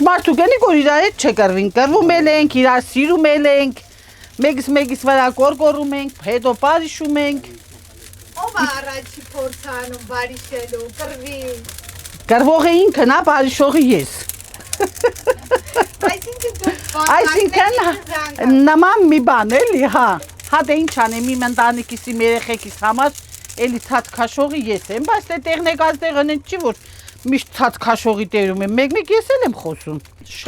մարդու գնիկ որ իրար հետ չկռվին, կռվում ենք, իրար սիրում ենք, մեկից վրա կորկորում ենք, հետո բարիշում ենք։ Ով է առաջի փորձանում բարիշելու, կռվի։ Կռվողը ինքն է, բարիշողը ես։ Այսինքն նման մի բան էլի, հա։ Հա դե ինչ անեմ, իմ ընտանիքիս, իմ երեխեքիս համար էլի ցած քաշողի ես եմ, բայց դե տեխնիկաց տեղն չի որ միշտ ցած քաշողի տերում եմ, մեկ ես էլ եմ խոսում։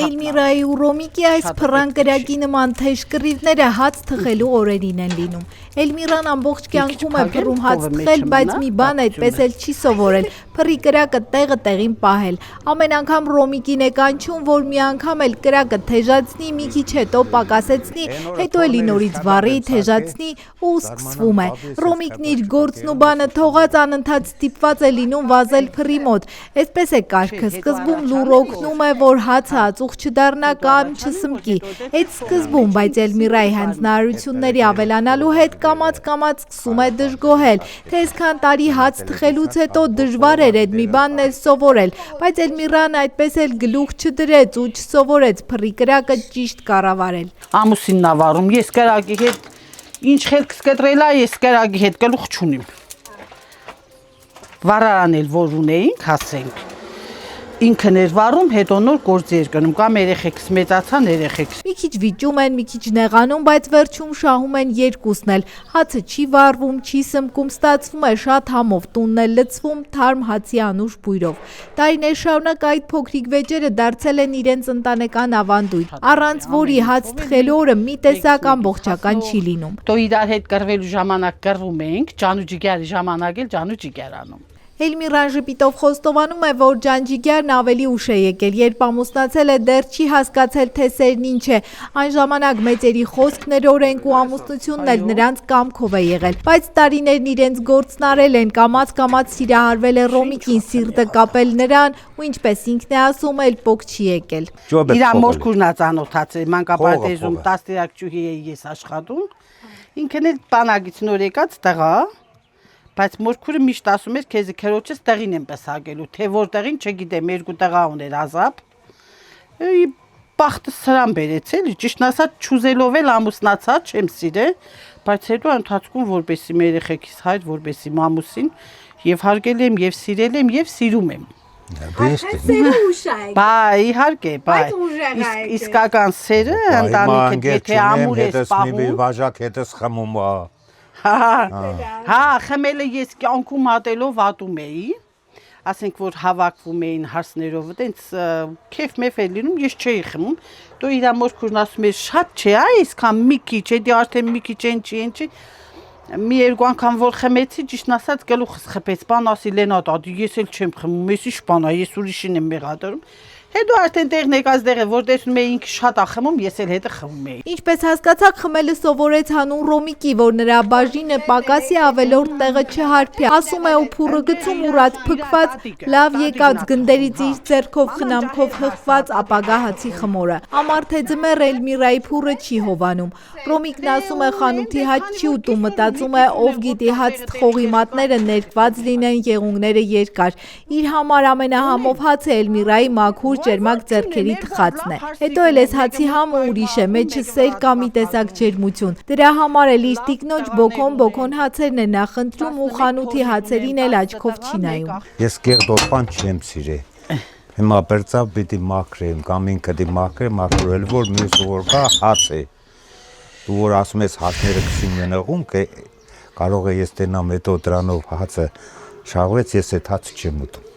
Էլմիրայի ու Ռոմիկի այս փռան կրակի նման թեժ կռիվները հաց թխելու օրերին են լինում։ Էլմիրան ամբողջ կյանքում է փռում հաց թխել, բայց մի բան այդպես էլ չի սովորել, փռի կրակը տեղը տեղին պահել։ Ամեն անգամ Ռոմիկին է կանչում, որ մի անգամ էլ կրակը թեժացնի, մի քիչ հետո պակասեցնի, հետո էլի նորից վառի, թեժացնի ու սկսվում է։ Ռոմիկն իր գործն ու բանը թողած անընդհատ ստիպված է լինում վազել փռի մոտ։ Այսպես է կարգը, սկզբում լուր օգնում է, որ հացը ածուխ չդառնա կամ չսմկի։ Այդ սկզբում, բայց Էլմիրայի հանձնարարությունների ավելանալու հետ կամաց սկսում է դժգոհել, թե այսքան տարի հաց թխելուց հետո դժվար էր այդ մի բանն էլ սովորել, բայց Էլմիրան այդպես էլ գլուխ չդրեց ու չսովորեց փռի կրակը ճիշտ կառավարել։ Ամուսինն ա վարում, ես կրակի հետ ինչ խելքս կտրելա, ես կրակի հետ գլուխ չունիմ։ Վարարան էլ որ ունեինք, հասենք։ Ինքն էր վարում, հետո նոր գործի էր գնում, կամ երեխեքս մեծացան երեխեքս։ Մի քիչ վիճում են, մի քիչ նեղանում, բայց վերջում շահում են երկուսն էլ։ Հացը չի վառվում, չի սմկում, ստացվում է շատ համով, տունն է լցվում թարմ հացի անուշ բույրով։ Տարիներ շարունակ այդ փոքրիկ վեճերը դարձել են իրենց ընտանեկան ավանդույթ, առանց որի հաց թխելու օրը մի տեսակ ամբողջական չի լինում։ Դո իրար հետ կռվելու ժամանակ կռվում ենք, ջանուջիգյարի ժամանակ էլ ջանուջիգյար անում։ Էլմիրան ժպիտով խոստովանում է, որ ջանջիգյարն ավելի ուշ է եկել, երբ ամուսնացել է, դեռ չի հասկացել, թե սերն ինչ է։ Այն ժամանակ մեծերի խոսքներ, օրենք ու ամուսնությունն էլ նրանց կամքով է եղել, բայց տարիներն իրենց գործն արել են, կամաց սիրահարվել է Ռոմիկին, սիրտը կապել նրան ու ինչպես ինքն է ասում, էլ պոկ չի եկել։ Իր մորքուրն ա ծանոթացել, մանկապարտեզում տասնյակչուհի էի ես աշխատում, ինքն էլ բանագից նոր եկած տղա, բայց մորքուրը միշտ ասում էր քեզի քերոջս տեղին եմ պսակելու, թե որտեղին չգիտեմ, երկու տղա ուներ ազապ։ Բախտը սրան բերեց էլի, ճիշտն ասած չուզելով էլ ամուսնացա, չեմ սիրել, բայց հետո ընթացքում որպեսի մեր երեխեքիս հայր, որպեսի մամուսին եւ հարգել եմ եւ սիրել եմ եւ սիրում եմ։ Սերը ուշ է։ Բա իհարկե, իսկական սերը ընտանիքը եթե ամուր է սպահում, վաժակ հետս խմում է։ Հա, խմելը ես կյանքում ատելով ատում էի, ասենք որ հավաքվում էին հարսներով, այդպես քեֆ մեֆ է լինում, ես չէի խմում, դու իր մորքուրն ասում էր շատ չէ, այսքան մի քիչ, էդի արդեն մի քիչ չի, մի երկու անգամ որ խմեցի, ճիշտն ասած գլուխս խփեց, բան ասի Լենա, ես էլ չեմ խմում, ես ի՞նչ բան է, ես ուրիշին եմ մեղադրում։ Հետո արդեն տեղն եկած դեղը, որ տեսնում էի ինքը շատ ա խմում, ես էլ հետը խմում էի։ Ինչպես հասկացաք, խմելը սովորեց հանուն Ռոմիկի, որ նրա բաժինը պակասի ավելորդ տեղը չհարբի։ Ասում է ու փուռը գցում ուռած փքված, լավ եկած գնդերից իր ձեռքով խնամքով հղված ապագա հացի խմորը։ Ամառ թե ձմեռ Էլմիրայի փուռը չի հովանում։ Ռոմիկն ասում է խանութի հաց չի ուտում, մտածում է ով գիտի հաց թխողի մատները ներկված լինեն, եղունգները երկար։ Իր համար ամենահամով հացը Էլմիրայի մաքուր ջերմակ ձեռքերի թխածն է։ Հետո էլ էս հացի համը ուրիշ է, մեջը սեր կա մի տեսակ ջերմություն։ Դրա համար էլ իր տիկնոջ բոքոն հացերն է նախընտրում ու խանութի հացերին էլ աչքով չի նայում։ Ես կեղտորպան չեմ սիրել։ Հիմա բերծավ պիտի մաքրեմ, կամ ինքը դի մաքրել, որ մյուս օրվա հաց է։ Դու որ ասում ես հացները քսին են ըղում, կարող է ես տենամ հետո դրանով հացը շաղվեց, ես այդ հացը չեմ ուտում։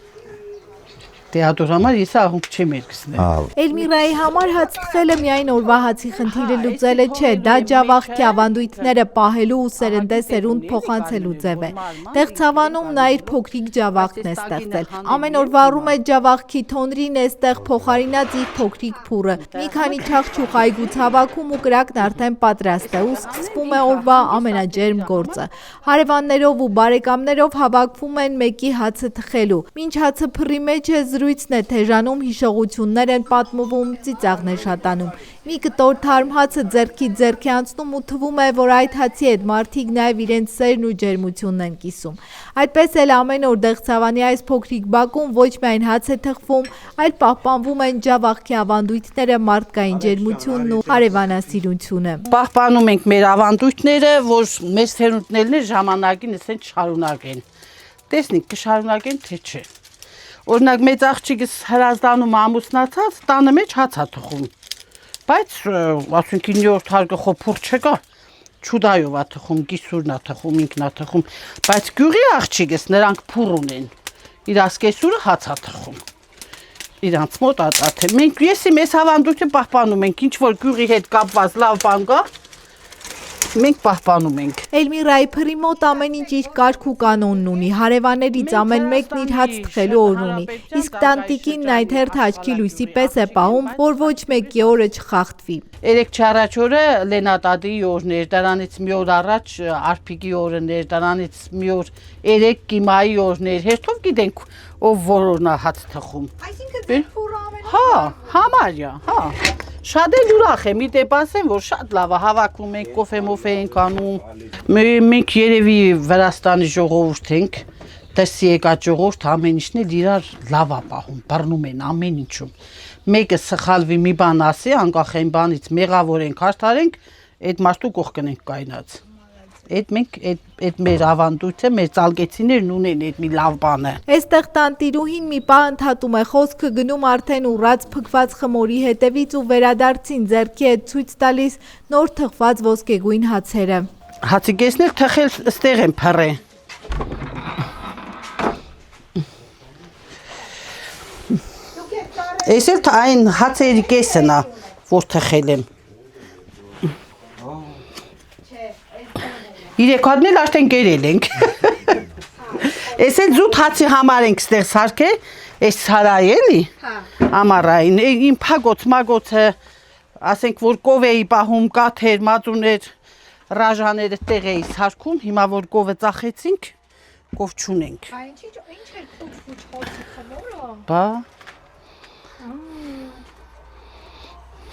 Տեատոր համար ես աղուկ չեմ երկսնել։ Էլմիրայի համար հաց թխելը միայն օրվա հացի խնդիրը լուծելը չէ, դա ջավախքի ավանդույթները պահելու ու սերնդե սերունդ փոխանցելու ձև է։ Տեղցավանում նա իր փոքրիկ ջավախքն է ստեղծել։ Ամեն օր վառում է ջավախքի թոնրին, էստեղ փոխարինած իր փոքրիկ փուռը։ Մի քանի չախչուխ այգուց հավաքում ու կրակն արդեն պատրաստ է ու սկսվում է օրվա ամենաջերմ գործը։ Հարևաններով ու բարեկամներով հավաքվում են մեկի հացը թխելու։ Մինչ հացը փռի մեջ է, զրույցն է թեժանում, հիշողություններ են պատմվում, ծիծաղն է շատանում։ Մի կտոր թարմ հացը ձեռքից ձեռքի անցնում ու թվում է, որ այդ հացի հետ մարդիկ նաև իրենց սերն ու ջերմությունն են կիսում։ Այդպես էլ ամեն օր Դեղցավանի այս փոքրիկ բակում ոչ միայն հաց է թխվում, այլ պահպանվում են ջավախքի ավանդույթները, մարդկային ջերմությունն ու հարևանասիրությունը։ Պահպանում ենք մեր ավանդույթները, որ մեր սերունդներն ժամանակին ասեն չշարունակեն։ Տեսնենք կշարունակեն թե չէ։ Օրինակ մեծ աղջիկս հրազդանում ամուսնացած, տանը մեջ հաց է թխում։ Բայց ասենք 9-րդ հարկը խոփուր չկա, չուդայով է թխում, գիսուրն է թխում, ինքն է թխում, բայց գյուղի աղջիկս նրանք փուր ունեն, իր ասկեսուրը հաց է թխում, իրանց մոտ ատա, մենք եսի մեզ հավանդույթը պահպանում ենք, ինչ որ գյուղի հետ կապված լավ բան կա, մենք պահպանում ենք։ Էլմիրայի փրի մոտ ամեն ինչ իր կարգ ու կանոնն ունի, հարևաններից ամեն մեկն իր հաց թխելու օրն ունի, իսկ տանտիկինն այդ հերթ աչքի լույսի պես է պահում, որ ոչ մեկի օրը չխախտվի։ Երեք չառաջ օրը Լենատադիի օրն էր, դրանից մի օր առաջ Արփիկի օրն էր, դրանից մի օր երեք Կիմայի օրն էր, հերթով գիտենք ով որ օրն է հաց թխում։ Այսինքն փուրը ամեն Հա, համարյա, հա։ Շատ էլ ուրախ եմ, ի դեպ ասեմ, որ շատ լավ է, հավաքում ենք, կոֆե-մոֆե ենք անում։ Մենք երևի Վրաստանի ժողովուրդ ենք, դրսի եկած ժողովուրդ ամեն ինչն էլ իրար լավ է պահում, բռնում են ամեն ինչում։ Մեկը սխալվի մի բան ասի, անկախ այն բանից մեղավոր ենք, արդարենք, այդ մարդու կողքն ենք կայնած։ Այդ մենք այդ մեր ավանդույթը, մեր ծալկեցիներն ունեն այդ մի լավ բանը։ Այստեղ տանտիրուհին մի պահ ընդհատում է խոսքը, գնում արդեն ուռած փքված խմորի հետևից ու վերադարձին ձեռքի հետ ցույց տալիս նոր թխված ոսկեգույն հացերը։ Հացիկեսն էլ թխել ստեղ են փռե։ Այս էլ այն հացերի կեսն է, որ թխել եմ։ Երեք հատն էլ արդեն գերել ենք։ Այս էլ զուտ հացի համար ենք ստեղ սարքել, այս սարայ էլի, ամառային, իմ փագոց մագոցը, ասենք որ կով էի պահում, կաթեր, մածուներ, ռաժաները տեղ էի սարքում, հիմա որ կովը ծախեցինք, կով չունենք։ Ինչ էր քուչ հացի խմորը։ Բա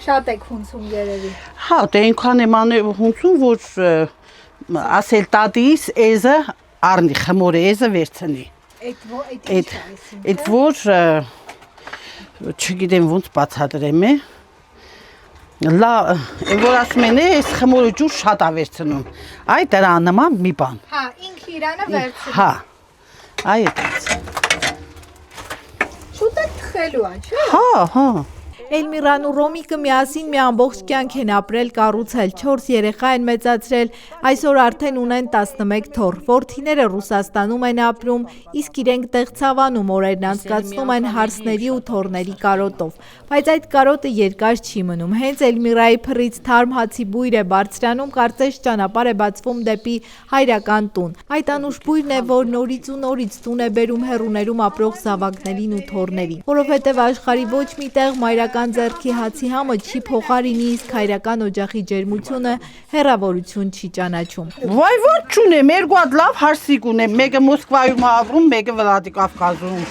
Շատ եք հունցում երևի։ Հա, դե այնքան եմ հունցում, որ ասել տատիս էզը առնի, խմորը էզը վերցնի։ Այդ որ չգիտեմ ոնց բացատրեմ է։ Լա, որ ասում են այս խմորը ջուր շատ է վերցնում։ Այ դրա նման մի բան։ Հա, ինքը իրանը վերցնում։ Հա։ Այ այդպես։ Շուտ է թխելու, չէ՞։ Հա, հա։ Էլմիրան ու Ռոմիկը միասին մի ամբողջ կյանք են ապրել, կառուցել, 4 երեխա են մեծացրել, այսօր արդեն ունեն 11 թոռ, որդիները Ռուսաստանում են ապրում, իսկ իրենք Դեղցավանում օրերն անցկացնում են հարսների ու թոռների կարոտով, բայց այդ կարոտը երկար չի մնում, հենց Էլմիրայի փռից թարմ հացի բույր է բարձրանում, կարծես ճանապարհ է բացվում դեպի հայրական տուն, այդ անուշ բույրն է, որ նորից ու նորից տուն է բերում հեռուներում ապրող զավակներին ու թոռներին, որովհետև աշխարհի ոչ մի տեղ մայրական ձեռքի հացի համը չի փոխարինի, իսկ հայրական օջախի ջերմությունը հեռավորություն չի ճանաչում։ Վայ ոչ չունեմ, երկու հատ լավ հարսիկ ունեմ, մեկը Մոսկվայում ապրում, մեկը Վլադիկավկազում։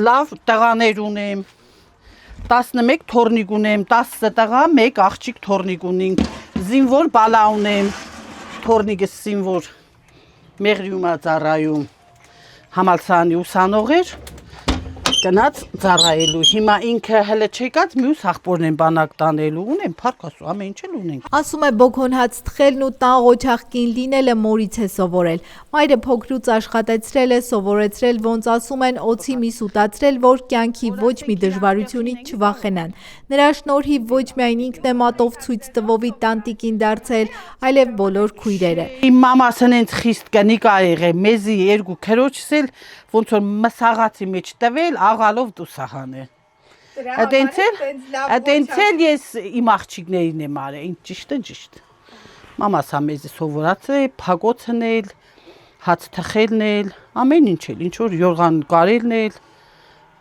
Լավ տղաներ ունեմ, 11 թոռնիկ ունեմ, 10 տղա, 1 աղջիկ թոռնիկ ունենք, զինվոր բալա ունեմ, թոռնիկս զինվոր Մեղրիում է ծառայում, համալսարանի ուսանող էր, գնաց ծառայելու, հիմա ինքը հələ չեկած մյուս աղբորն են բանակ տանելու, ունեմ փառք Աստծո, ամեն ինչ էլ ունենք։ Ասում է բոքոն հաց թխելն ու տան ղոչաղկին լինելը մորից է սովորել։ Մայրը փոքրուց աշխատեցրել է, սովորեցրել, ոնց ասում են, օձի մի սուտացրել, որ կյանքի ոչ մի դժվարությունից չվախենան։ Նրա շնորհիվ ոչ միայն ինքն է մատով ցույց տվովի տանտիկին դարձել, այլև բոլոր քույրերը։ Իմ մամասն ինձ խիստ կնիկ ա եղել, մեզի երկու քրոջս էլ ոնց որ մսաղացի մեջ տվել, աղալով դուսահան է։ Այդենցել ես իմ աղջիկներին եմ արել, ինչ ճիշտ է ճիշտ։ Մամասա մեզի սովորացել, փագոցն էլ, հաց թխելն էլ, ամեն ինչ էլ, ինչ որ յորղան կարելն էլ,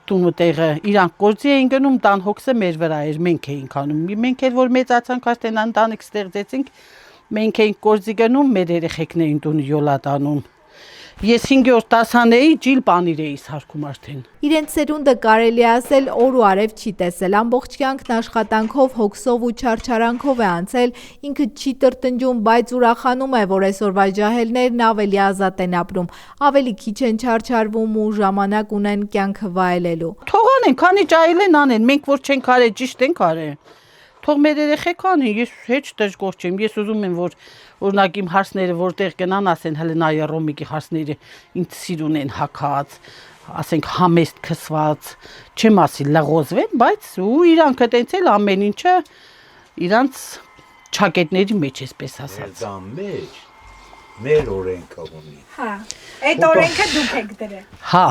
տունը տեղը իրանք գործի էին գնում, տան հոգսը մեր վրա էր, մենք էինք անում։ Մենք էլ որ մեծացանք, արդեն ընտանիք ստեղծեցինք, մենք էինք գործի գնում, մեր երեխեքներին տունը յոլա տանում։ Ես 5-րդ դասան էի, ջիլ պանիր էի սարքում արդեն։ Իրենց սերունդը կարելի է ասել օր ու արև չի տեսել, ամբողջ կյանքն աշխատանքով, հոգսով ու չարչարանքով է անցել, ինքը չի տրտնջում, բայց ուրախանում է, որ այսօրվա ջահելներն ավելի ազատ են ապրում, ավելի քիչ են չարչարվում ու ժամանակ ունեն կյանքը վայելելու։ Թող անեն, քանի ջահել են անեն, մենք որ չենք արել, ճիշտ ենք արել։ Թող մեր երեխեք անեն, ես հեչ դժգոհ չեմ, ես ուզում եմ, որ օրինակ իմ հարսները որտեղ գնան, ասեն հələ նայ Ռոմիկի հարսները ինձ սիրուն են հագած, ասենք համեստ քսված, չեմ ասի լղոզվեն, բայց ու իրանք տենց էլ ամեն ինչը իրանց ճակետների մեջ էսպես ասած։ Դա մեր օրենքը ունի։ Հա, այդ օրենքը դուք եք դրել։ Հա,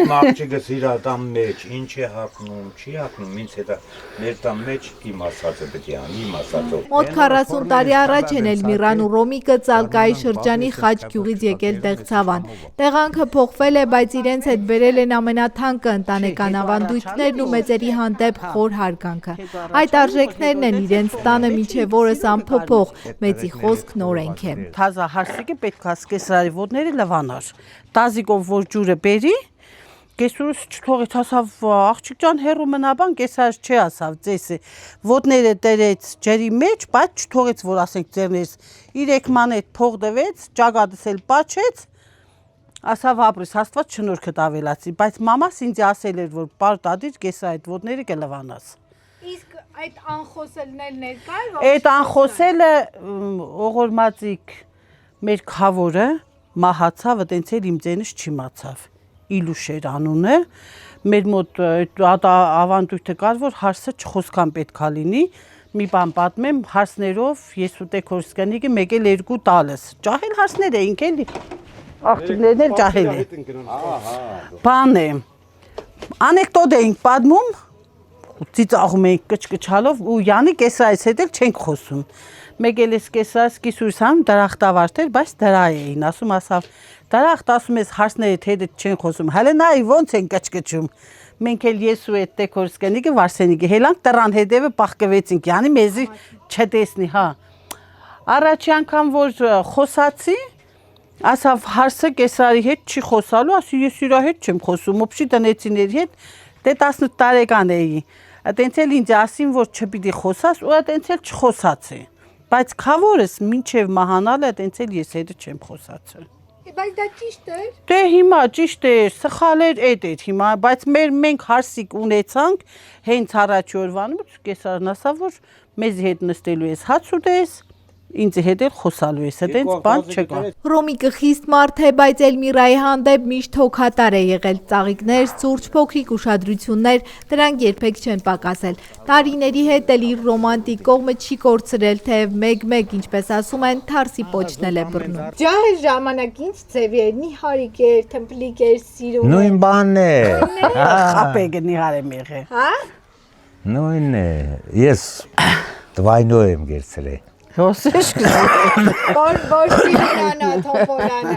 Իմ աղջիկս իր ատամ մեջ, ինչ է հապնում, չի հապնում, ինձ հետա մեր տան մեջ իմ ասածը պետք է անի, իմ ասածով։ Մոտ 40 տարի առաջ են Էլմիրան ու Ռոմիկը Ծալկայի շրջանի Խաչ գյուղից եկել Տեղցավան։ Տեղանքը փոխվել է, բայց իրենց հետ բերել են ամենաթանկը ընտանեկան ավանդույթներն ու մեծերի հանդեպ խոր հարգանքը։ Այդ արժեքներն են իրենց տանը միջև օրս անփոփոխ, մեծի խոսքն օրենք է։ Թազա հարսիկը պետք է սկեսրարի ոտները լվանար։ Տազիկով որ ջուրը բերի, կեսուրս չթողեց, ասավ աղջիկ ջան հեռու մնաբան, կեսարս չի ասավ, ձեսը ոտները դրեց ջերի մեջ, բայց չթողեց, որ ասենք ձերներս 3 մանետ փող դվեց, ճագադս էլ պաչեց, ասավ ապրես, Աստված շնորհքդ ավելացի, բայց մամաս ինձ ասել էր, որ պարտ ադիր կեսա այդ ոտները կլվանաս։ Իսկ այդ անխոսելն էլ ներկա է։ Այդ անխոսելը օղորմածիկ մեր քավորը մահացավ, այտենց էլ իմ ձենս չիմացավ։ Իլուշեր անունը, մեր մոտ ավանդույթը կար, որ հարսը չխոսքան պետքա լինի, մի բան պատմեմ, հարսներով ես ու Տեքորսկանիկը մեկ էլ 2 տալս։ Ջահել հարսներ էինք էլի, աղջիկներն էլ ջահել են։ Բան է, անեկդոտ էինք պատմում, ծիծաղում էինք կչկչալով ու Յանի կեսայից հետ էլ չենք խոսում։ Մեկ էլ ես կեսայից կիսուրսամ դրախտավարդեր, բայց դրա էին, ասում ասավ, դրախտ ասում ես հարսներիդ հետ չեն խոսում, հələ նայ ոնց են կչկչում։ Մենք էլ ես ու այդ Տեքորսկանիկը Վարսենիկը հելանք տրան հետևը պահկվեցինք, Յանի մեզի չտեսնի, հա։ Առաջի անգամ որ խոսացի, ասավ հարսը կեսարի հետ չի խոսալու, ասի ես իրա հետ չեմ խոսում, ոբշի տնեցիների հետ, դե 18 տարեկան էի։ Այտենց էլ ինձ ասին, որ չպիտի խոսաս, ու այտենց էլ չխոսացի։ Բայց քավորս մինչև մահանալը այտենց էլ ես հետը չեմ խոսացել։ Բայց դա ճիշտ է։ Դե հիմա ճիշտ է, սխալ էր հիմա, բայց մենք հարսիկ ունեցանք հենց առաջի օրվանից, կեսարն ասավ, որ մեզի հետ նստելու ես հաց ուտես, ինձ հետ էլ խոսալու ես, այտենց բան չկա։ Ռոմիկը խիստ մարդ է, բայց Էլմիրայի հանդեպ միշտ հոգատար է եղել, ծաղիկներ, սուրճ, փոքրիկ ուշադրություններ, դրանք երբեք չեն պակասել։ Տարիների հետ էլ իր ռոմանտիկ կողմը չի կորցրել, թեև մեկ-մեկ, ինչպես ասում են, թարսի պոչնել է բռնում։ Ջահել ժամանակ ինչ ձևի էր, նիհարիկ էր, թմփլիկ էր, սիրուն։ Նույն բանն է։ Խապե գնիհար եմ եղել։ Հա։ Նույնն է։ Ես դվայնո եմ գերցրել։ Հոսեշ կզի։ Որ սիրունանա, թոմբոլանա։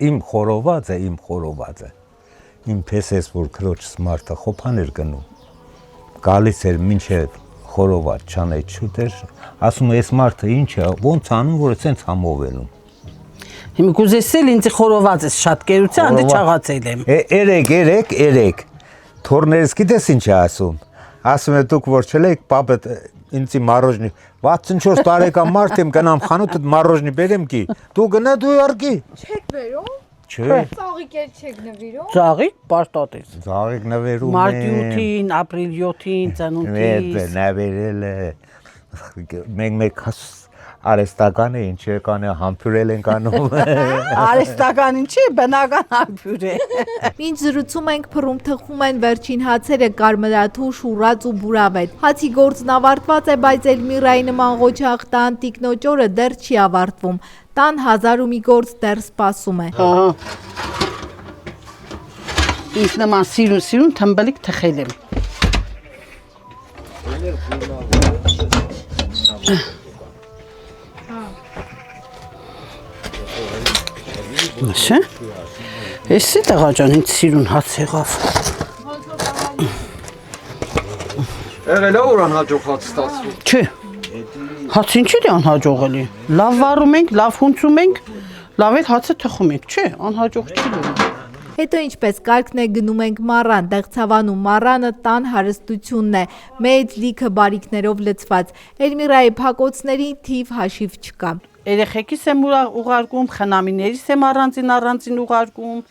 Իմ խորովածը։ Իմ պես որ քրոջս մարդը խոփան էր գնում։ Գալիս էր մինչև խորոված չանեի չուտեր, ասում ես մարդը ինչ է, ոնց անում, որ էսենց համովելում։ Հիմա կուզեսել ինձ խորոված ես շատ կերուցի, անդե չաղացել եմ։ Երեք։ Թորներս գիտես ինչ է ասում։ Ասում է դուք որ չլեք, պապը ինձի մարոժնի 64 տարեկան մարդ եմ գնամ խանութդ մարոժնի բերեմ կի։ Դու գնա դու արկի։ Չեք բերում։ Չէ։ Ծաղիկ էլ չեք նվիրում։ Ծաղիկ պարտատես։ Ծաղիկ նվերում եմ։ Մարտի 8-ին, ապրիլի 7-ին, ծնունդիս։ Նվերել է։ Մենք արեստական է, ինչ եկան է, համբյուրել ենք անում։ Արեստական ինչի, բնական համբյուր է։ Մինչ զրուցում ենք փռում թխվում են վերջին հացերը կարմրաթուշ, ուռած ու բուրավետ։ Հացի գործն ավարտված է, բայց Էլմիրայի նման ղոչաղ տան տիկնոջորը դեռ չի ավարտվում։ Տան 1000 ու մի գործ դեռ սպասում է։ Ինձ նման սիրուն թմբլիկ թխել եմ։ Մաշե։ Էսի տղա ջան, ինձ սիրուն հաց եղավ։ Եղել է որ անհաջող հաց ստացվում։ Չէ։ Հաց ինչի՞ է անհաջողելի։ Լավ վառում ենք, լավ հունցում ենք, Լավ է հացը թխում ենք, չէ, անհաջող չի լինում։ Հետո ինչպես կարգն է գնում ենք մառան, դեղցավանում մառանը տան հարստությունն է, մեծ լիքը բարիքներով լցված, Էլմիրայի փակոցների թիվ հաշիվ չկա։ Երեխեքիս եմ ուղարկում, խնամիներիս եմ առանձին ուղարկում,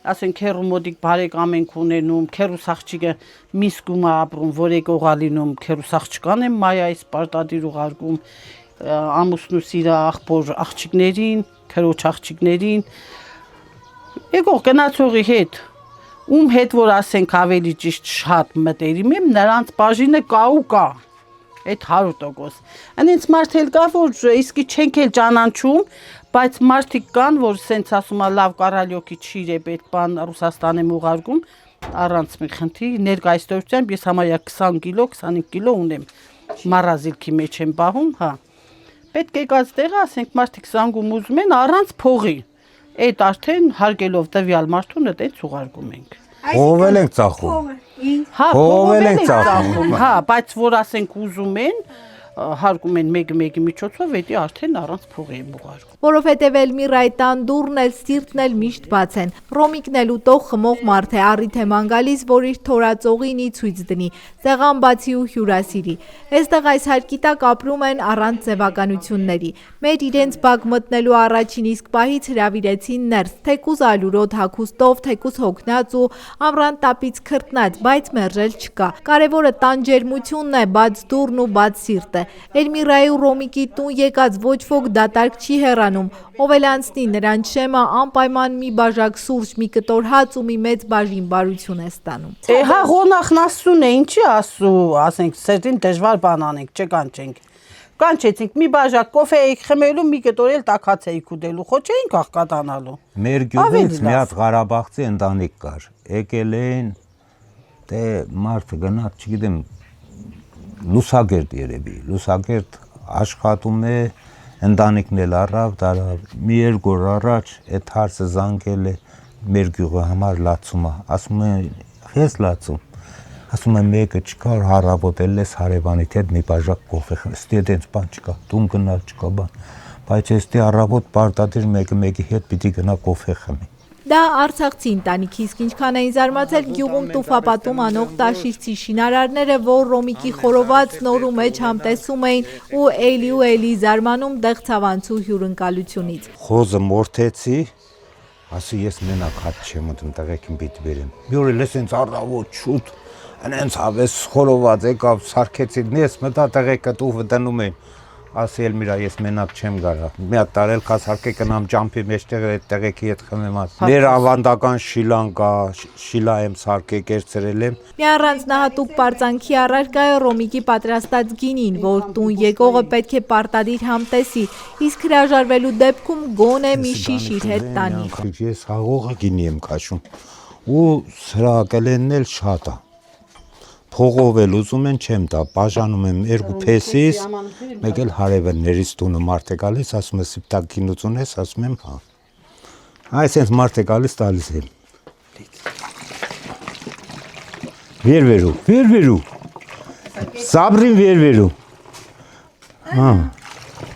ասենք քերու մոդիկ բարեկամ ենք ունենում, քերուս աղջիկը Միսկում է ապրում, որ եկողա լինում, քերուս աղջկան եմ Մայայից պարտադիր ուղարկում, ամուսնուս իր աղջիկներին, քերոջ աղջիկներին, եկող գնացողի հետ, ում հետ որ ասենք ավելի ճիշտ շատ մտերիմ եմ, նրանց բաժինը կա ու կա, այդ 100%։ Այնց մարդ էլ կա, որ իսկի չենք էլ ճանաչում, բայց մարդիկ կան, որ սենց ասում է լավ կարալյոկի չիր է պետք բան Ռուսաստան եմ ուղարկում, առանց մի խնդրի, ներկայացությամբ ես համարյա 20 կիլո, 25 կիլո ունեմ, մառազիլքի մեջ եմ պահում, հա։ Պետք եկած տեղը, ասենք մարդիկ զանգում ուզում են առանց փողի, այդ արդեն հարգելով տվյալ մարդուն այդպես ուղարկում ենք։ Ով ենք ծախում։ Հա, փողովել ենք ծախում, հա, բայց որ ասենք ուզում են, հարկում են մեկի միջոցով, էդի արդեն առանց փողի եմ ուղարկում։ Որովհետև Էլմիրայի տան դուռն էլ սիրտն էլ միշտ բաց են։ Ռոմիկն էլ ուտող խմող մարդ է, առիթ է ման գալիս, որ իր թորածողին ի ցույց դնի, սեղան բացի ու հյուրասիրի։ Այստեղ այս հարկի տակ ապրում են առանց ձևականությունների։ Մեր իրենց բակ մտնելու առաջին իսկ պահից հրավիրեցին ներս, թեկուզ ալուրոտ հագուստով, թեկուզ հոգնած ու ամռան տապից քրտնած, բայց մերժել չկա։ Կարևորը տան ջերմությունն է, բաց դուռն ու բաց սիրտը։ Էլմիրայի ու Ռոմիկի տուն եկած ոչ ոք դատարկ չի հեռանում, ով էլ անցնի նրան շեմը անպայման մի բաժակ սուրճ, մի կտոր հաց ու մի մեծ բաժին բարություն է ստանում։ Հա ղոնախն ասուն է, ինչի ասու, ասենք սերտին դժվար բան անենք, չկանչենք։ Կանչեցինք մի բաժակ կոֆե էիք խմելու, մի կտոր էլ տաքած էիք ուտելու, խո չէինք աղքատանալու։ Մեր գյուղից մի հատ Ղարաբաղցի ընտանիք կար, եկել էին, դե մարդը գնաց, չգիտեմ, Լուսագերտ երևի, Լուսագերտ աշխատում է, ընտանիքն էլ առավ, դարավ, մի երկու օր առաջ այդ հարցը զանգել է մեր գյուղի համար լացում է, ասում է, ես լացում, ասում է մեկը չկար, հարավոտել ես հարևանիդ հետ մի բաժակ կոֆե խմել, ստի այդպես բան չկա, տուն գնալ չկա բան, բայց էստի առավոտ պարտադիր մեկի հետ պիտի գնա կոֆե խմի։ Դա Արցախցի ընտանիքի, իսկ ինչքան էին զարմացել գյուղում տուֆապատում անող տաշիցի շինարարները, որ Ռոմիկի խորոված նորու մեջ համտեսում էին ու էլի զարմանում դեղցավանցու հյուրընկալությունից։ Խոզը մորթեցի, ասի ես մենակ հատ չեմ ուտում, տղեկին պիտի բերեմ։ Մի օր էլ էսենց առավոտ շուտ, այնց հավես խորոված եկավ, սարքեցի, ես մտա տղեկը տուֆը դնում էին։ Ասի Էլմիրա, ես մենակ չեմ գարա։ Մի հատ տարել կա սարքե կնամ ջամփի մեջտեղ այդ տղեկի հետ խմեմ աս։ Մեր ավանդական շիլան կա, շիլա եմ սարքե կերծրել եմ։ Մի առանձնահատուկ պարծանքի առարկա է Ռոմիկի պատրաստած գինին, որ տուն եկողը պետք է պարտադիր համտեսի, իսկ հրաժարվելու դեպքում գոնե մի շիշ իր հետ տանի։ Ես հաղողը գինի եմ քաշում ու սրակելենն էլ շատ է։ Փողով էլ ուզում են չեմ տա, բաժանում եմ երկու փեսից, մեկ էլ հարևաններից տունը մարդ է գալիս, ասում է սիպտակ գինուց ունես, ասում եմ հա։ Այսինքն մարդ է գալիս տալիս եմ։ Վերվերու։ Սաբրին վերվերու։ Հա։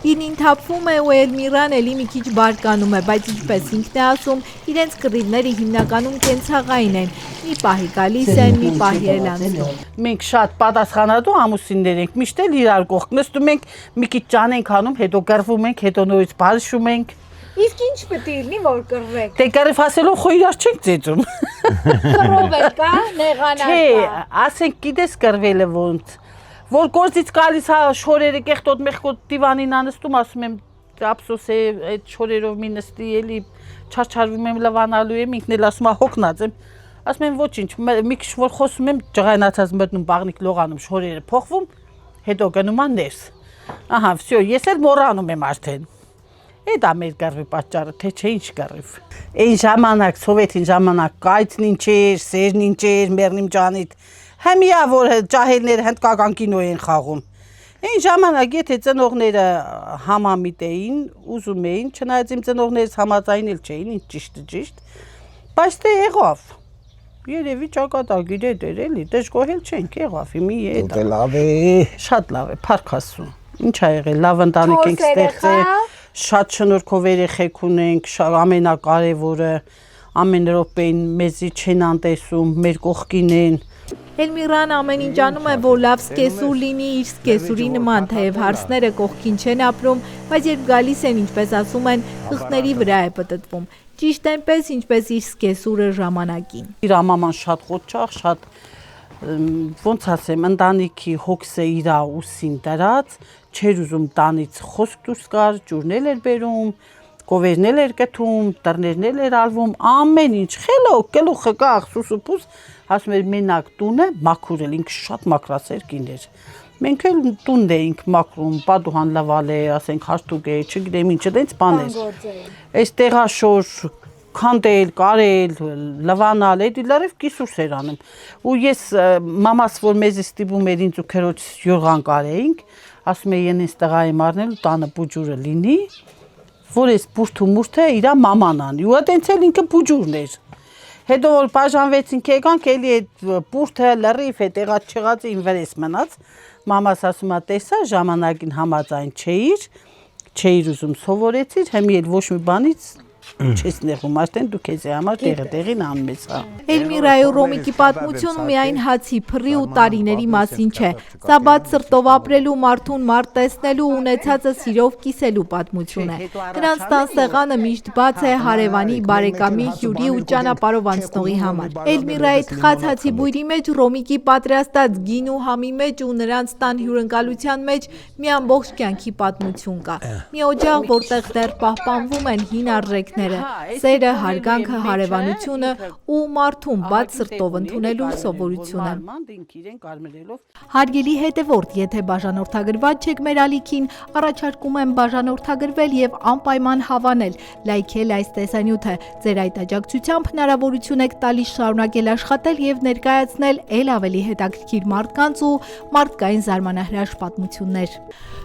Գինին թափվում է ու Էլմիրան էլի մի քիչ բարկանում է, բայց ինչպես ինքն է ասում, իրենց կռիվները հիմնականում կենցաղային են։ Մի պահի գալիս են, մի պահի էլ անցնում։ Մենք շատ պատասխանատու ամուսիններ ենք, միշտ էլ իրար կողք նստում ենք, մի քիչ ճան ենք անում, հետո կռվում ենք, հետո նորից բարշում ենք։ Իսկ ինչ պետք է լինի, որ կռվեք։ Դե կռիվ ասելով խո իրար չենք ծեծում։ Կռով եկա, նեղանալ։ Չէ, ասենք գիտես կռվելը ոնց։ Որ գործից գալիս հա շորերը կեղտոտ մեղկոտ դիվանին անստում, ասում եմ ափսոս է այդ շորերով մի նստի էլի չարչարվում եմ լվանալու եմ, ինքն էլ ասում է հոգնած եմ, ասում եմ ոչինչ, մի քիչ որ խոսում եմ ջղայնացած մտնում բաղնիկ լողանում շորերը փոխվում, հետո գնում ան ներս, ահա վсё, ես էլ մոռանում եմ արդեն, այդ է մեր կռվի պատճառը, թե չէ ինչ կռիվ, այն ժամանակ, սովետին ժամանակ կայծն ինչ էր, սերն ինչ էր, մեռնիմ ջանիդ, Həmiyə որ ջահելները հնդկական կինո են խաղում։ Այն ժամանակ եթե ծնողները համամիտ էին, ուզում էին, չնայած իմ ծնողներս համաձայն էլ չէին, ինչ ճիշտ, բայց դե եղավ։ Երևի ճակատագիր է դեր էլի, դժգոհել չենք, եղավ, մի է դա։ Դե լավ է։ Շատ լավ է, փառք Աստծո։ Ինչ ա եղել, լավ ընտանիք ենք ստեղծել, շատ շնորհքով երեխեք ունենք, ամենակարևորը ամեն րոպեին մեզի չեն անտեսում, մեր կողքին են։ Էլմիրան ամեն ինչ անում է, որ լավ սկեսուր լինի իր սկեսուրի նման, թեև հարսները կողքին չեն ապրում, բայց երբ գալիս են, ինչպես ասում են, թղթների վրա է պտտվում։ Ճիշտ այնպես, ինչպես իր սկեսուրը ժամանակին։ Իր մաման շատ խոճաղ, շատ ոնց ասեմ, ընտանիքի հոգսը իր ուսին դրած, չէր ուզում տանից խոսք դուրս գար, ջուրնել էր բերում, կովերնել էր կթում, դռներն էր ալվում, ամեն ինչ, խելոք, գլուխը կախ, սուսուփուս, ասում էր մենակ տունը մաքուր էլ, ինքը շատ մաքրասեր կին էր։ Մենք էլ տունն էինք մաքրում, պատուհան լավալ է, ասենք հաշտուկ է, չգիտեմ ինչ, դենց բաներ։ Այս տեղաշոր քանդել, կարել, լվանալ, էդի լրիվ կիսուս էր անում։ Ու ես մամաս, որ մեզ ստիպում էր ինձ ու քերոջ յորղան կարեինք, ասում է ենես տղա եմ առնել ու տանը բուջուրը լինի, որ այս բուրթ ու մուրթը իրա մաման անի։ Ու այդենց էլ ինքը բուջուրն էր։ Հետո որ բաժանվեցինք եկանք, էլի այդ բուրթը լրիվ է տեղած չեղած ին վրես մնաց։ Մամաս ասում է, տեսա ժամանակին համաձայն չէիր ուզում սովորեցիր, հիմա էլ ոչ մի բանից չես նեղում, արդեն դու քեզ համար տեղին անում ես, հա։ Էլմիրայի ու Ռոմիկի պատմությունը միայն հացի, փռի ու տարիների մասին չէ։ Սա բաց սրտով ապրելու, մարդուն մարդ տեսնելու, ունեցածը սիրով կիսելու պատմություն է։ Նրանց տան սեղանը միշտ բաց է հարևանի, բարեկամի, հյուրի ու ճանապարհով անցնողի համար։ Էլմիրայի թխած հացի բույրի մեջ, Ռոմիկի պատրաստած գին ու համի մեջ ու նրանց տան հյուրընկալության մեջ մի ամբողջ կյանքի պատմություն կա։ Մի օջախ, որտեղ դեռ պահպանվում են հին արժեքները, սերը, հարգանքը, հարևանությունը ու մարդուն բաց սրտով ընդունելու սովորությունը։ Հարգելի հետևորդ, եթե բաժանորդագրված չեք մեր ալիքին, առաջարկում եմ բաժանորդագրվել եւ անպայման հավանել, լայքել այս տեսանյութը։ Ձեր այդ աջակցությամբ հնարավորություն եք տալիս շարունակել աշխատել եւ ներկայացնել ել ավելի հետաքրքիր մարդկանց ու մարդկային զարմանահրաշ պատմություններ։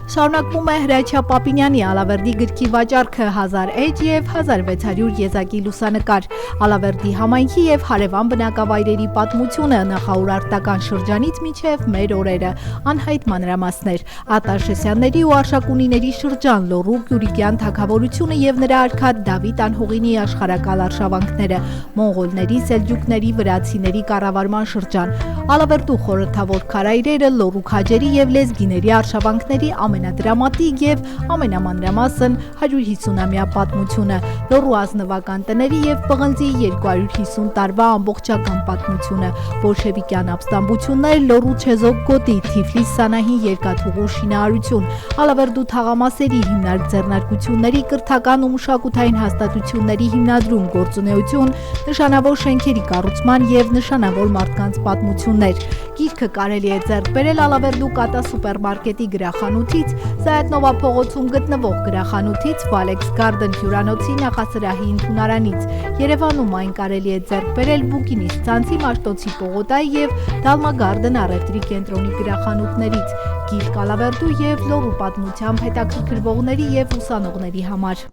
Շարունակվում է Հրաչյա Պապինյանի Ալավերդի գրքի վաճառքը 1000 էջ եւ 1600 եզակի լուսանկար, Ալավերդի համայնքի եւ հարևան բնակավայրերի պատմությունը նախաուրարտական շրջանից մինչեւ մեր օրերը, անհայտ մանրամասներ, Ատաշեսյանների ու Արշակունիների շրջան, Լոռու Գյուրիկյան թագավորությունը եւ նրա արքա Դավիթ Անհողինի աշխարհակալ արշավանքները, մոնղոլների, սելջուկների, վրացիների կառավարման շրջան, Ալավերդու խորհրդավոր քարայրերը, Լոռու քաջերի եւ լեզգիների արշավանքների ամենադրամատիկ եւ ամենամանրամասն 150-ամյա պատմությունը, Լոռու ազնվական տների եւ պղնձի 250 տարվա ամբողջական պատմությունը, բոլշևիկյան ապստամբություններ, Լոռու չեզոք գոտի, Թիֆլիս Սանահին երկաթուղու շինարարություն, Ալավերդու թաղամասերի հիմնարկ ձեռնարկությունների կրթական ու մշակութային հաստատությունների հիմնադրում, գործունեություն, նշանավոր շենքերի կառուցման եւ նշանավոր մարդկանց պատմություններ։ Գիրքը կարելի է ձեռք բերել Ալավերդու Կատա սուպերմարկետի գրախանութից, Սայաթնովա փողոցում գտնվող գրախանութից, Valex Garden հյուրանոցի նախասրահի ընդունարանից։ Երևանում այն կարելի է ձեռք բերել Բուկինիստ ցանցի Մաշտոցի պողոտայի եւ Դալմա Garden առևտրի կենտրոնի գրախանութներից։ Գիրք Ալավերդու եւ Լոռու պատմությամբ հետաքրքրվողների եւ ուսանողների համար։